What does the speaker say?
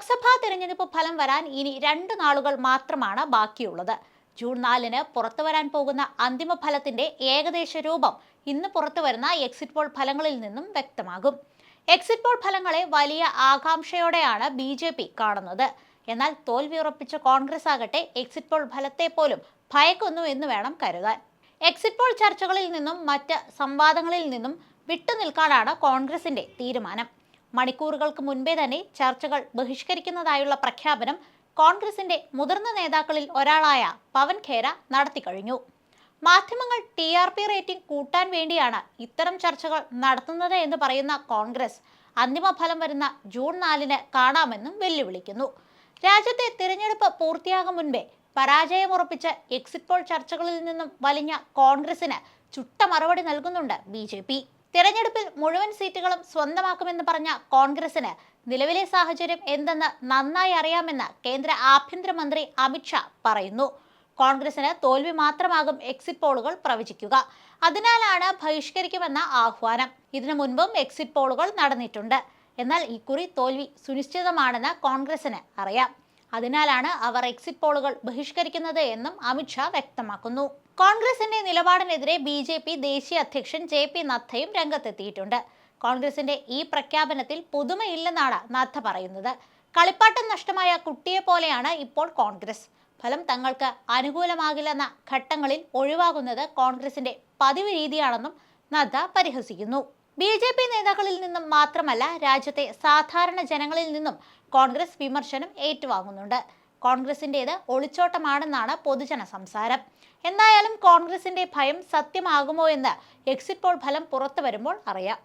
ലോക്സഭാ തെരഞ്ഞെടുപ്പ് ഫലം വരാൻ ഇനി 2 നാളുകൾ മാത്രമാണ് ബാക്കിയുള്ളത്. ജൂൺ 4-ന് പുറത്തുവരാൻ പോകുന്ന അന്തിമ ഫലത്തിന്റെ ഏകദേശ രൂപം ഇന്ന് പുറത്തുവരുന്ന എക്സിറ്റ് പോൾ ഫലങ്ങളിൽ നിന്നും വ്യക്തമാകും. എക്സിറ്റ് പോൾ ഫലങ്ങളെ വലിയ ആകാംക്ഷയോടെയാണ് BJP കാണുന്നത്. എന്നാൽ തോൽവി ഉറപ്പിച്ച കോൺഗ്രസ് ആകട്ടെ എക്സിറ്റ് പോൾ ഫലത്തെ പോലും ഭയക്കുന്നു എന്ന് വേണം കരുതാൻ. എക്സിറ്റ് പോൾ ചർച്ചകളിൽ നിന്നും മറ്റ് സംവാദങ്ങളിൽ നിന്നും വിട്ടുനിൽക്കാനാണ് കോൺഗ്രസിന്റെ തീരുമാനം. മണിക്കൂറുകൾക്ക് മുൻപേ തന്നെ ചർച്ചകൾ ബഹിഷ്കരിക്കുന്നതായുള്ള പ്രഖ്യാപനം കോൺഗ്രസിന്റെ മുതിർന്ന നേതാക്കളിൽ ഒരാളായ പവൻ ഖേര നടത്തിക്കഴിഞ്ഞു. മാധ്യമങ്ങൾ TRP റേറ്റിംഗ് കൂട്ടാൻ വേണ്ടിയാണ് ഇത്തരം ചർച്ചകൾ നടത്തുന്നത് എന്ന് പറയുന്ന കോൺഗ്രസ് അന്തിമ ഫലം വരുന്ന ജൂൺ 4-ന് കാണാമെന്നും വെല്ലുവിളിക്കുന്നു. രാജ്യത്തെ തിരഞ്ഞെടുപ്പ് പൂർത്തിയാകും മുൻപേ പരാജയമുറപ്പിച്ച് എക്സിറ്റ് പോൾ ചർച്ചകളിൽ നിന്നും വലിഞ്ഞ കോൺഗ്രസിന് ചുട്ട മറുപടി നൽകുന്നുണ്ട് BJP. തിരഞ്ഞെടുപ്പിൽ മുഴുവൻ സീറ്റുകളും സ്വന്തമാക്കുമെന്ന് പറഞ്ഞ കോൺഗ്രസിന് നിലവിലെ സാഹചര്യം എന്തെന്ന് നന്നായി അറിയാമെന്ന് കേന്ദ്ര ആഭ്യന്തരമന്ത്രി അമിത്ഷാ പറയുന്നു. കോൺഗ്രസിന് തോൽവി മാത്രമാകും എക്സിറ്റ് പോളുകൾ പ്രവചിക്കുക. അതിനാലാണ് ബഹിഷ്കരിക്കുമെന്ന ആഹ്വാനം. ഇതിനു മുൻപും എക്സിറ്റ് പോളുകൾ നടന്നിട്ടുണ്ട്. എന്നാൽ ഇക്കുറി തോൽവി സുനിശ്ചിതമാണെന്ന് കോൺഗ്രസിന് അറിയാം. അതിനാലാണ് അവർ എക്സിറ്റ് പോളുകൾ ബഹിഷ്കരിക്കുന്നത് എന്നും അമിത്ഷാ വ്യക്തമാക്കുന്നു. കോൺഗ്രസിന്റെ നിലപാടിനെതിരെ BJP ദേശീയ അധ്യക്ഷൻ JP നദ്ദയും രംഗത്തെത്തിയിട്ടുണ്ട്. കോൺഗ്രസിന്റെ ഈ പ്രഖ്യാപനത്തിൽ പുതുമയില്ലെന്നാണ് നദ്ദ പറയുന്നത്. കളിപ്പാട്ടം നഷ്ടമായ കുട്ടിയെ പോലെയാണ് ഇപ്പോൾ കോൺഗ്രസ്. ഫലം തങ്ങൾക്ക് അനുകൂലമാകില്ലെന്ന ഘട്ടങ്ങളിൽ ഒഴിവാകുന്നത് കോൺഗ്രസിന്റെ പതിവ് രീതിയാണെന്നും നദ്ദ പരിഹസിക്കുന്നു. BJP നേതാക്കളിൽ നിന്നും മാത്രമല്ല രാജ്യത്തെ സാധാരണ ജനങ്ങളിൽ നിന്നും കോൺഗ്രസ് വിമർശനം ഏറ്റുവാങ്ങുന്നുണ്ട്. കോൺഗ്രസിന്റേത് ഒളിച്ചോട്ടമാണെന്നാണ് പൊതുജന സംസാരം. എന്തായാലും കോൺഗ്രസിന്റെ ഭയം സത്യമാകുമോ എന്ന് എക്സിറ്റ് പോൾ ഫലം പുറത്തു വരുമ്പോൾ അറിയാം.